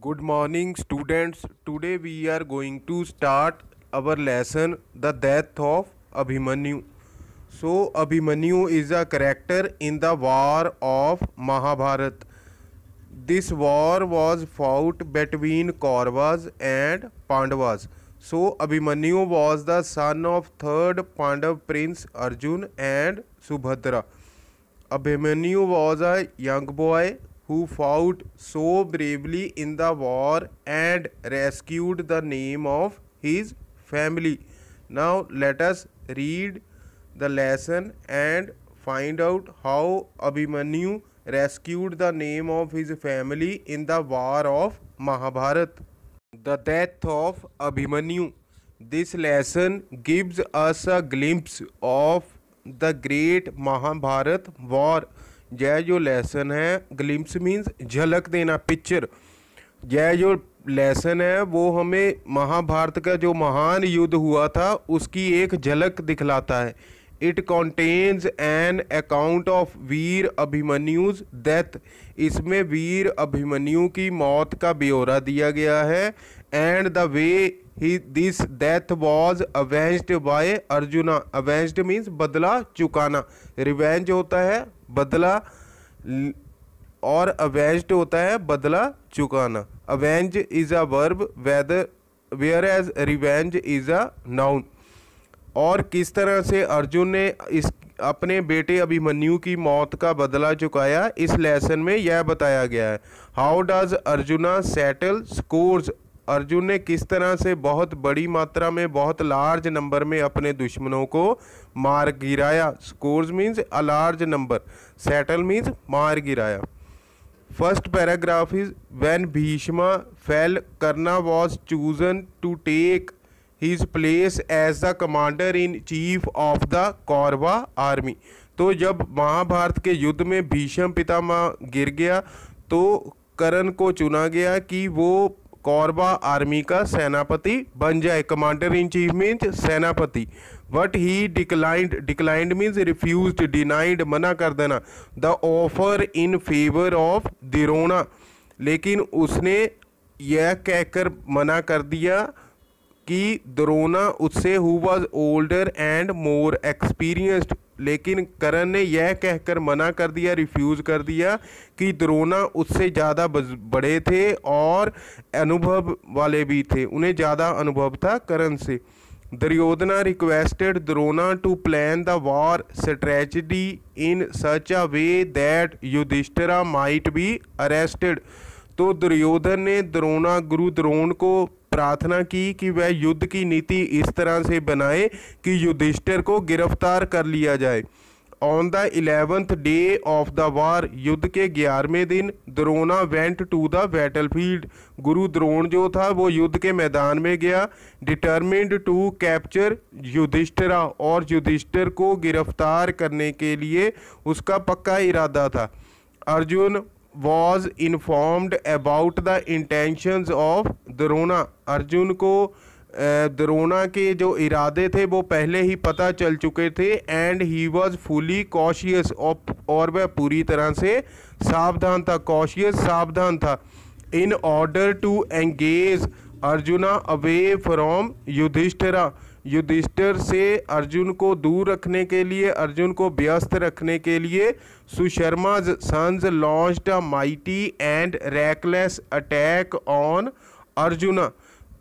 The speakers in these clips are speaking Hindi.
Good morning, students. Today we are going to start our lesson The Death of Abhimanyu. So, Abhimanyu is a character in the war of Mahabharata. This war was fought between Kauravas and Pandavas. So, Abhimanyu was the son of third Pandav prince Arjun and Subhadra. Abhimanyu was a young boy who fought so bravely in the war and rescued the name of his family. Now let us read the lesson and find out how Abhimanyu rescued the name of his family in the war of Mahabharata. The death of Abhimanyu. This lesson gives us a glimpse of the great Mahabharata war. यह जो लेसन है, ग्लिम्स मीन्स झलक देना, पिक्चर। यह जो लेसन है वो हमें महाभारत का जो महान युद्ध हुआ था उसकी एक झलक दिखलाता है। It contains an account of Veer Abhimanyu's death. इसमें वीर अभिमन्यु की मौत का ब्यौरा दिया गया है। And the way this death was avenged by Arjuna. Avenged means बदला चुकाना। रिवेंज होता है बदला और अवेंज्ड होता है बदला चुकाना। Avenge is a verb whereas revenge is a noun. और किस तरह से अर्जुन ने इस अपने बेटे अभिमन्यु की मौत का बदला चुकाया, इस लेसन में यह बताया गया है। How does arjuna settle scores. Arjun ने किस तरह से बहुत बड़ी मात्रा में, बहुत लार्ज नंबर में अपने दुश्मनों को मार गिराया। Scores means a large number, settle means मार गिराया। First paragraph is when Bhishma fell Karna was chosen to take his place as the commander in chief of the Kaurava army. तो जब महाभारत के युद्ध में भीष्म पितामह गिर गया तो कर्ण को चुना गया कि वो कौरवा आर्मी का सेनापति बन जाए। कमांडर इन चीफ मीन्स सेनापति। But he declined means refused, denied मना कर देना, the offer in favour of Drona. लेकिन उसने यह कहकर मना कर दिया कि द्रोणा उससे who was older and more experienced. लेकिन कर्ण ने यह कहकर मना कर दिया, रिफ्यूज़ कर दिया कि द्रोणा उससे ज़्यादा बड़े थे और अनुभव वाले भी थे, उन्हें ज़्यादा अनुभव था कर्ण से। Duryodhana requested Drona to plan the war strategy in such a way that Yudhishthira might be arrested. तो दुर्योधन ने गुरु द्रोण को प्रार्थना की कि वह युद्ध की नीति इस तरह से बनाए कि युधिष्ठिर को गिरफ्तार कर लिया जाए। On the 11th day of the war, युद्ध के 11वें दिन Drona went to the battlefield. Guru Drona जो था वो युद्ध के मैदान में गया। डिटर्मिन्ड टू कैप्चर युधिष्ठिरा, और युधिष्ठिर को गिरफ्तार करने के लिए उसका पक्का इरादा था। Arjun was informed about the intentions of Drona. Arjun को द्रोणा के जो इरादे थे वो पहले ही पता चल चुके थे। And he was fully cautious, और वह पूरी तरह से सावधान था। कॉशियस सावधान था। In order to engage Arjuna away from Yudhishthira. Yudhishthir से अर्जुन को दूर रखने के लिए, अर्जुन को व्यस्त रखने के लिए Susharma sons launched a mighty and reckless attack on Arjuna.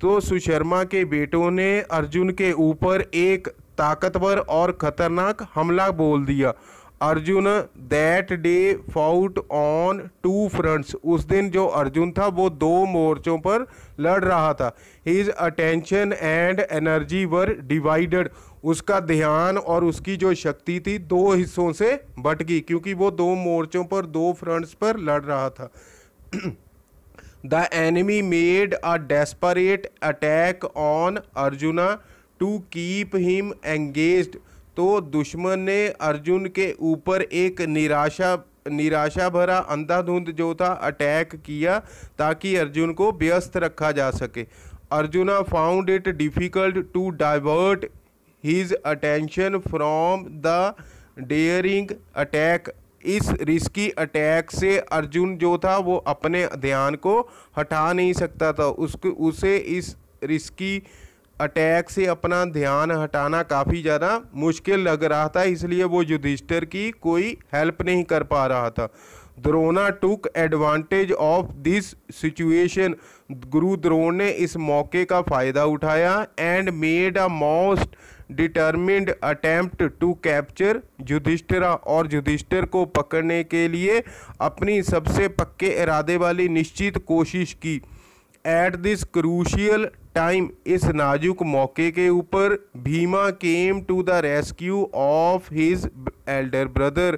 तो सुशर्मा के बेटों ने अर्जुन के ऊपर एक ताकतवर और खतरनाक हमला बोल दिया। Arjun that day fought on two fronts. उस दिन जो अर्जुन था वो दो मोर्चों पर लड़ रहा था। His attention and energy were divided. उसका ध्यान और उसकी जो शक्ति थी दो हिस्सों से बट गई, क्योंकि वो दो मोर्चों पर, दो फ्रंट्स पर लड़ रहा था। The enemy made a desperate attack on Arjuna to keep him engaged. तो दुश्मन ने अर्जुन के ऊपर एक निराशा भरा अंधाधुंध जो था अटैक किया ताकि अर्जुन को व्यस्त रखा जा सके। Arjuna found it difficult to divert his attention from the daring attack. इस रिस्की अटैक से अर्जुन जो था वो अपने ध्यान को हटा नहीं सकता था। उसे इस रिस्की अटैक से अपना ध्यान हटाना काफ़ी ज़्यादा मुश्किल लग रहा था, इसलिए वो युधिष्ठिर की कोई हेल्प नहीं कर पा रहा था। Drona took advantage of this situation, Guru Drona ने इस मौके का फ़ायदा उठाया and made a most determined attempt to capture Yudhishthira, और युधिष्ठिर को पकड़ने के लिए अपनी सबसे पक्के इरादे वाली निश्चित कोशिश की। एट दिस क्रूशियल टाइम, इस नाजुक मौके के ऊपर Bhima came to the rescue of his elder brother,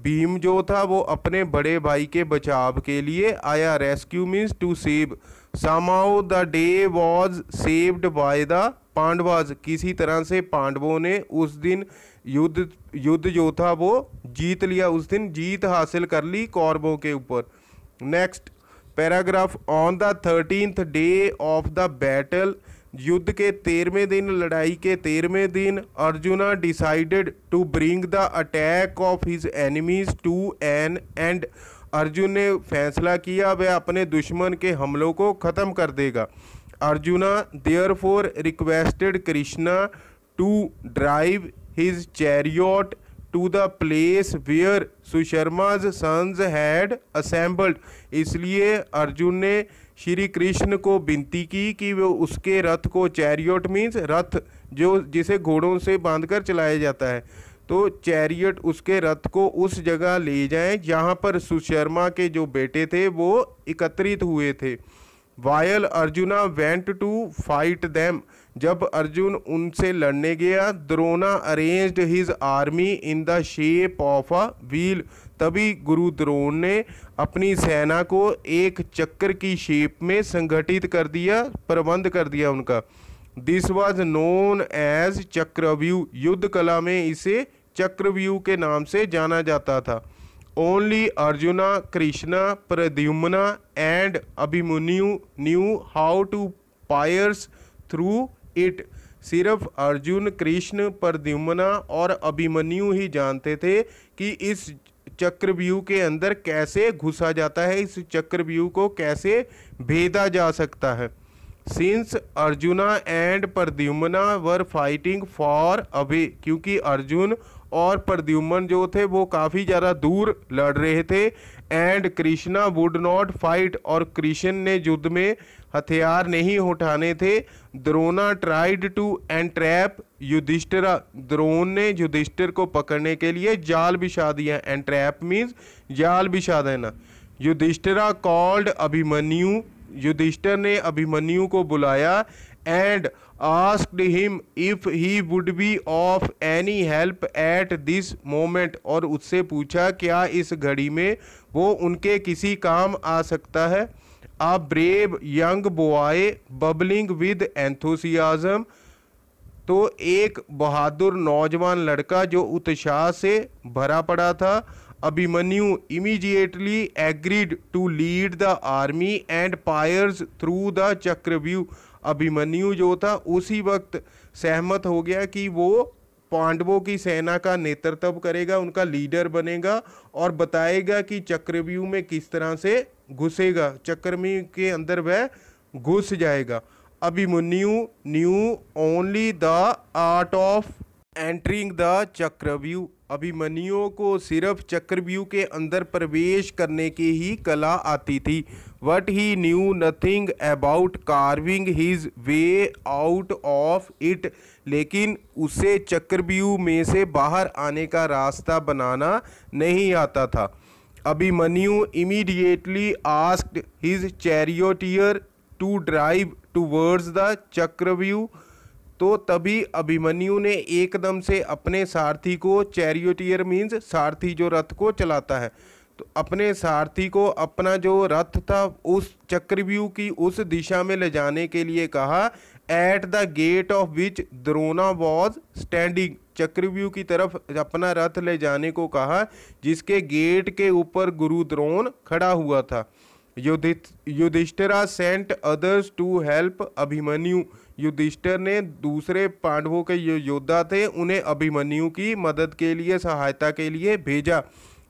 Bhim जो था वो अपने बड़े भाई के बचाव के लिए आया। Rescue means to save. Somehow the day was saved by the Pandavas, किसी तरह से पांडवों ने उस दिन युद्ध जो था वो जीत लिया, उस दिन जीत हासिल कर ली कौरवों के ऊपर। Next paragraph, on the 13th day of the battle, युद्ध के 13वें दिन, लड़ाई के 13वें दिन, Arjuna decided to bring the attack of his enemies to an end, Arjun ने फैसला किया वह अपने दुश्मन के हमलों को ख़त्म कर देगा। Arjuna therefore requested Krishna to drive his chariot to the place where Susharma's sons had assembled, इसलिए अर्जुन ने श्री कृष्ण को विनती की कि वो उसके रथ को, चैरियट मीन्स रथ जो जिसे घोड़ों से बांधकर चलाया जाता है, तो चैरियट उसके रथ को उस जगह ले जाएं जहां पर सुशर्मा के जो बेटे थे वो एकत्रित हुए थे। While Arjuna went to fight them, जब अर्जुन उनसे लड़ने गया, Drona arranged his army in the shape of a wheel, तभी गुरु द्रोण ने अपनी सेना को एक चक्र की शेप में संगठित कर दिया, प्रबंध कर दिया उनका। दिस वाज नोन एज चक्रव्यूह, युद्ध कला में इसे चक्रव्यूह के नाम से जाना जाता था। Only Arjuna, Krishna, Pradyumna and Abhimanyu knew how to pierce through it, सिर्फ अर्जुन, कृष्ण, प्रद्युम्ना और अभिमन्यु ही जानते थे कि इस चक्रव्यूह के अंदर कैसे घुसा जाता है, इस चक्रव्यूह को कैसे भेदा जा सकता है। Since Arjuna and Pradyumna were fighting far away, क्योंकि अर्जुन और प्रद्युम्न जो थे वो काफ़ी ज़्यादा दूर लड़ रहे थे। And Krishna would not fight, और कृष्ण ने युद्ध में हथियार नहीं उठाने थे। Drona tried to entrap Yudhishthira, Drona ने युधिष्ठिर को पकड़ने के लिए जाल बिछा दिया। एंट्रैप मीन्स जाल बिछा देना। युधिष्ठिरा कॉल्ड अभिमन्यु, युधिष्ठिर ने अभिमन्यु को बुलाया। And asked him if he would be of any help at this moment, और उससे पूछा क्या इस घड़ी में वो उनके किसी काम आ सकता है। A brave young boy bubbling with enthusiasm, तो एक बहादुर नौजवान लड़का जो उत्साह से भरा पड़ा था। Abhimanyu immediately agreed to lead the army and pierce through the Chakravyuh, Abhimanyu जो था उसी वक्त सहमत हो गया कि वो पांडवों की सेना का नेतृत्व करेगा, उनका लीडर बनेगा और बताएगा कि चक्रव्यूह में किस तरह से घुसेगा, चक्रव्यूह के अंदर वह घुस जाएगा। Abhimanyu new only the art of entering the Chakravyuh, Abhimanyu को सिर्फ चक्रव्यूह के अंदर प्रवेश करने की ही कला आती थी। What he knew nothing about carving his way out of it, लेकिन उसे चक्रव्यूह में से बाहर आने का रास्ता बनाना नहीं आता था। Abhimanyu immediately asked his charioteer to drive towards the Chakravyuh, तो तभी अभिमन्यु ने एकदम से अपने सारथी को, चैरियटियर मीन्स सारथी जो रथ को चलाता है, तो अपने सारथी को अपना जो रथ था उस चक्रव्यूह की उस दिशा में ले जाने के लिए कहा। At the gate of which Drona was standing, Chakravyuh की तरफ अपना रथ ले जाने को कहा जिसके गेट के ऊपर गुरु द्रोण खड़ा हुआ था। Yudhishthira sent others to help Abhimanyu, Yudhishthir ने दूसरे पांडवों के जो योद्धा थे उन्हें अभिमन्यु की मदद के लिए, सहायता के लिए भेजा।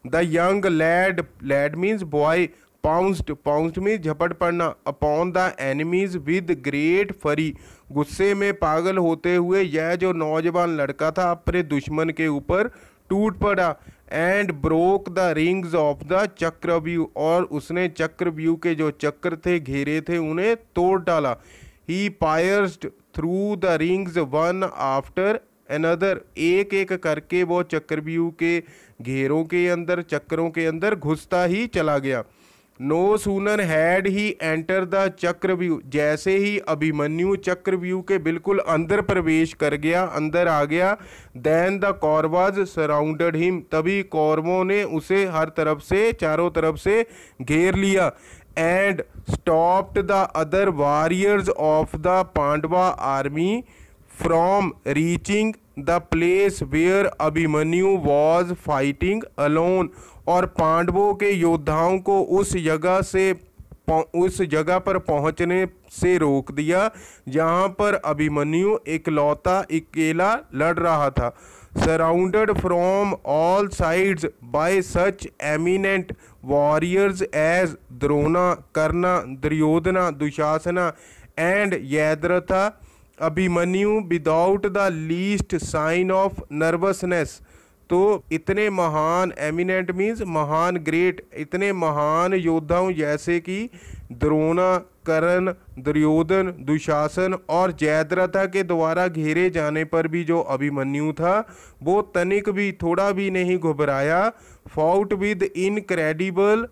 The young lad, lad means boy, pounced, pounced means झपट पड़ना, upon the enemies with great fury, गुस्से में पागल होते हुए यह जो नौजवान लड़का था अपने दुश्मन के ऊपर टूट पड़ा। And broke the rings of the चक्रव्यूह, और उसने चक्रव्यूह के जो चक्र थे, घेरे थे, उन्हें तोड़ डाला। He pierced through the rings one after another, एक एक करके वो चक्रव्यूह के घेरों के अंदर, चक्रों के अंदर घुसता ही चला गया। No sooner had he enter the Chakravyuh, जैसे ही अभिमन्यु चक्रव्यूह के बिल्कुल अंदर प्रवेश कर गया, अंदर आ गया, then the Kauravas surrounded him, तभी कौरवों ने उसे हर तरफ से, चारों तरफ से घेर लिया। And stopped the other warriors of the Pandava army from reaching the place where Abhimanyu was fighting alone, और पांडवों के योद्धाओं को उस जगह पर पहुंचने से रोक दिया जहां पर अभिमन्यु इकलौता अकेला लड़ रहा था। Surrounded from all sides by such eminent warriors as Drona, Karna, Duryodhana, Dushasana and Jayadratha, Abhimanyu without the least sign of nervousness, तो इतने महान, एमिनेंट मीन्स महान, ग्रेट, इतने महान योद्धाओं जैसे कि द्रोणा, कर्ण, दुर्योधन, दुशासन और जयद्रथा के द्वारा घेरे जाने पर भी जो अभिमन्यु था वो तनिक भी, थोड़ा भी नहीं घबराया। Fought with incredible,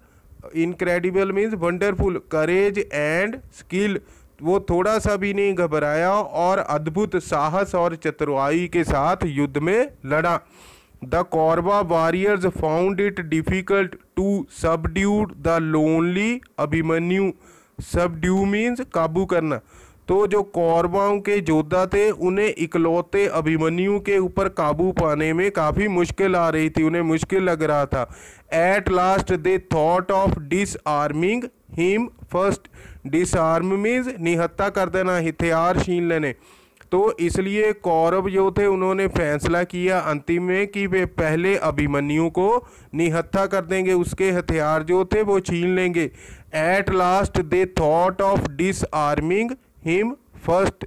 incredible means wonderful, courage and skill, वो थोड़ा सा भी नहीं घबराया और अद्भुत साहस और चतुराई के साथ युद्ध में लड़ा। The Kaurava warriors found it difficult to subdue the lonely Abhimanyu, subdue means काबू करना, तो जो कौरवाओं के योद्धा थे उन्हें इकलौते अभिमन्यु के ऊपर काबू पाने में काफ़ी मुश्किल आ रही थी, उन्हें मुश्किल लग रहा था। At last they thought of disarming him first, disarm means निहत्था कर देना, हथियार छीन लेने, तो इसलिए कौरव जो थे उन्होंने फैसला किया अंतिम में कि वे पहले अभिमन्यु को निहत्था कर देंगे, उसके हथियार जो थे वो छीन लेंगे। At last they thought of disarming him first,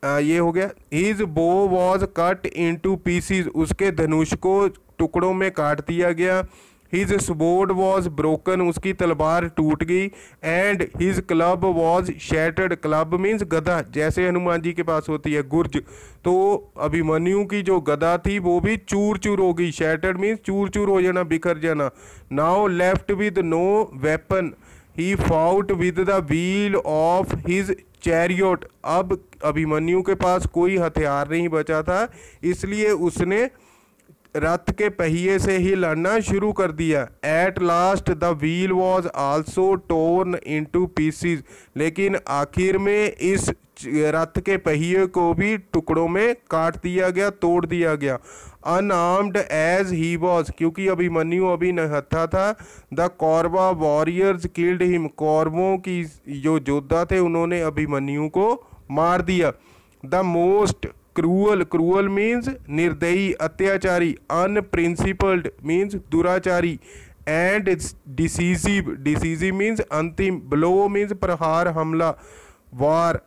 ये हो गया। हिज बो वॉज कट इनटू पीसीज, उसके धनुष को टुकड़ों में काट दिया गया। हिज स्वॉर्ड वॉज ब्रोकन, उसकी तलवार टूट गई। And his club was shattered, club means गदा, जैसे हनुमान जी के पास होती है गुर्ज, तो अभिमन्यु की जो गदा थी वो भी चूर चूर हो गई। शैटर्ड मीन्स चूर चूर हो जाना, बिखर जाना। Now left with no weapon he fought with the wheel of his chariot, अब अभिमन्यु के पास कोई हथियार नहीं बचा था, इसलिए उसने रथ के पहिए से ही लड़ना शुरू कर दिया। At last the wheel was also torn into pieces, लेकिन आखिर में इस रथ के पहिए को भी टुकड़ों में काट दिया गया, तोड़ दिया गया। अनआर्म्ड एज ही वॉज, क्योंकि अभिमन्यु अभी निहत्था था। The Kaurava warriors killed him, कौरवों की जो योद्धा थे उन्होंने अभिमन्यु को मार दिया। The most cruel, cruel means निर्दयी, अत्याचारी। अनप्रिंसिपल्ड मीन्स दुराचारी। एंड डिसीजिव, डिसीजिव मीन्स अंतिम। ब्लो मीन्स प्रहार, हमला। वार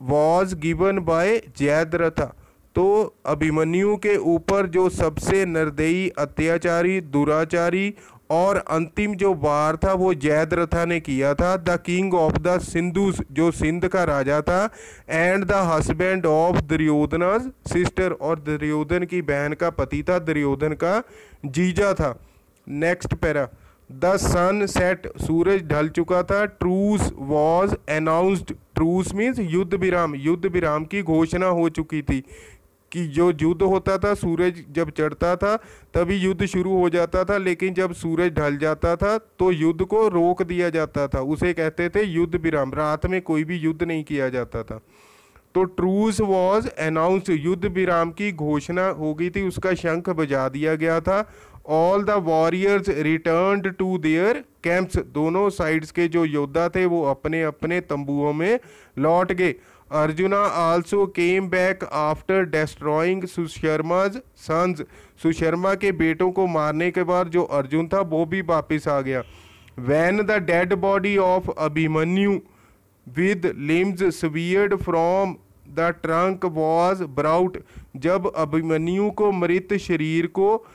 वॉज गिवन बाय जयद्रथा, तो अभिमन्यु के ऊपर जो सबसे निर्दयी, अत्याचारी, दुराचारी और अंतिम जो वार था वो जयद्रथा ने किया था। The king of the Sindhus, जो सिंध का राजा था। And the husband of Duryodhana's sister, और दुर्योधन की बहन का पति था, दुर्योधन का जीजा था। Next para. The sun set, सूरज ढल चुका था। Truce was announced, truce means युद्ध विराम, युद्ध विराम की घोषणा हो चुकी थी कि जो युद्ध होता था सूरज जब चढ़ता था तभी युद्ध शुरू हो जाता था, लेकिन जब सूरज ढल जाता था तो युद्ध को रोक दिया जाता था, उसे कहते थे युद्ध विराम। रात में कोई भी युद्ध नहीं किया जाता था। तो ट्रूस वॉज अनाउंस्ड, युद्ध विराम की घोषणा हो गई थी, उसका शंख बजा दिया गया था। All the warriors returned to their camps, दोनों साइड्स के जो योद्धा थे वो अपने अपने तंबुओं में लौट गए। Arjuna also came back after destroying Susharma's sons, Susharma के बेटों को मारने के बाद जो अर्जुन था वो भी वापस आ गया। When the dead body of Abhimanyu with limbs severed from the trunk was brought, जब अभिमन्यु को मृत शरीर को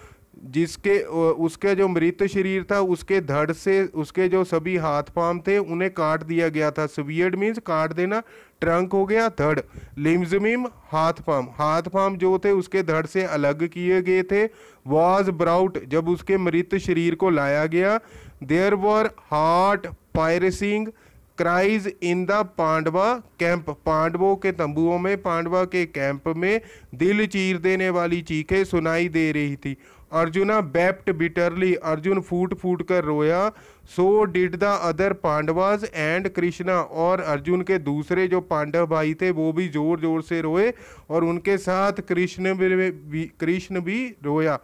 जिसके उसके जो मृत शरीर था उसके धड़ से उसके जो सभी हाथ पाम थे उन्हें काट दिया गया था। स्वीयर्ड मीन्स काट देना, ट्रंक हो गया धड़, लिम्स मीन हाथ पाम जो थे उसके धड़ से अलग किए गए थे। वॉज ब्राउट, जब उसके मृत शरीर को लाया गया। There were heart piercing cries in the Pandava camp, पांडवों के तंबुओं में, पांडवा के कैंप में दिल चीर देने वाली चीखें सुनाई दे रही थी। अर्जुना वेप्ट बिटरली, अर्जुन फूट फूट कर रोया। So did the other Pandavas and Krishna, और अर्जुन के दूसरे जो पांडव भाई थे वो भी जोर जोर से रोए और उनके साथ कृष्ण भी रोया।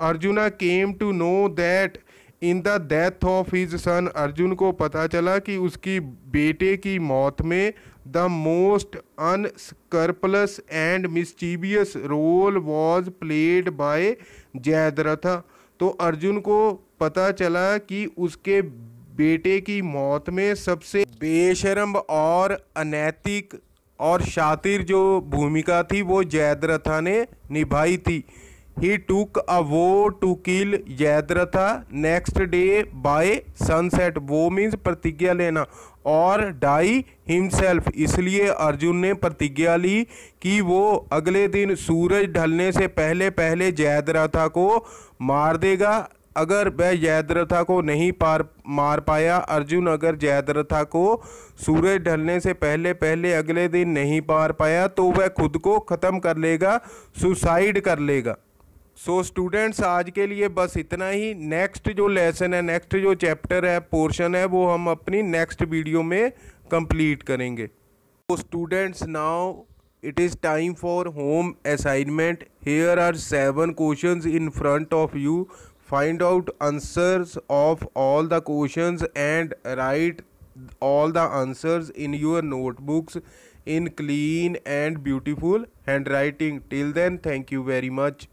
Arjuna came to know that in the death of his son, Arjun को पता चला कि उसकी बेटे की मौत में the most unscrupulous and mischievous role was played by Jayadratha, तो अर्जुन को पता चला कि उसके बेटे की मौत में सबसे बेशर्म और अनैतिक और शातिर जो भूमिका थी वो जयद्रथा ने निभाई थी। He took a vow to kill Jayadratha next day by sunset, वो मीन्स प्रतिज्ञा लेना, और डाई हिमसेल्फ, इसलिए अर्जुन ने प्रतिज्ञा ली कि वो अगले दिन सूरज ढलने से पहले पहले जयद्रथा को मार देगा। अगर वह जयद्रथा को नहीं मार पाया, अर्जुन अगर जयद्रथा को सूरज ढलने से पहले पहले अगले दिन नहीं मार पाया तो वह खुद को ख़त्म कर लेगा, सुसाइड कर लेगा। सो स्टूडेंट्स आज के लिए बस इतना ही। नेक्स्ट जो लेसन है, नेक्स्ट जो चैप्टर है, पोर्शन है, वो हम अपनी नेक्स्ट वीडियो में कंप्लीट करेंगे। तो students now it is time for home assignment. Here are 7 questions in front of you. Find out answers of all the questions and write all the answers in your notebooks in clean and beautiful handwriting. Till then, thank you very much.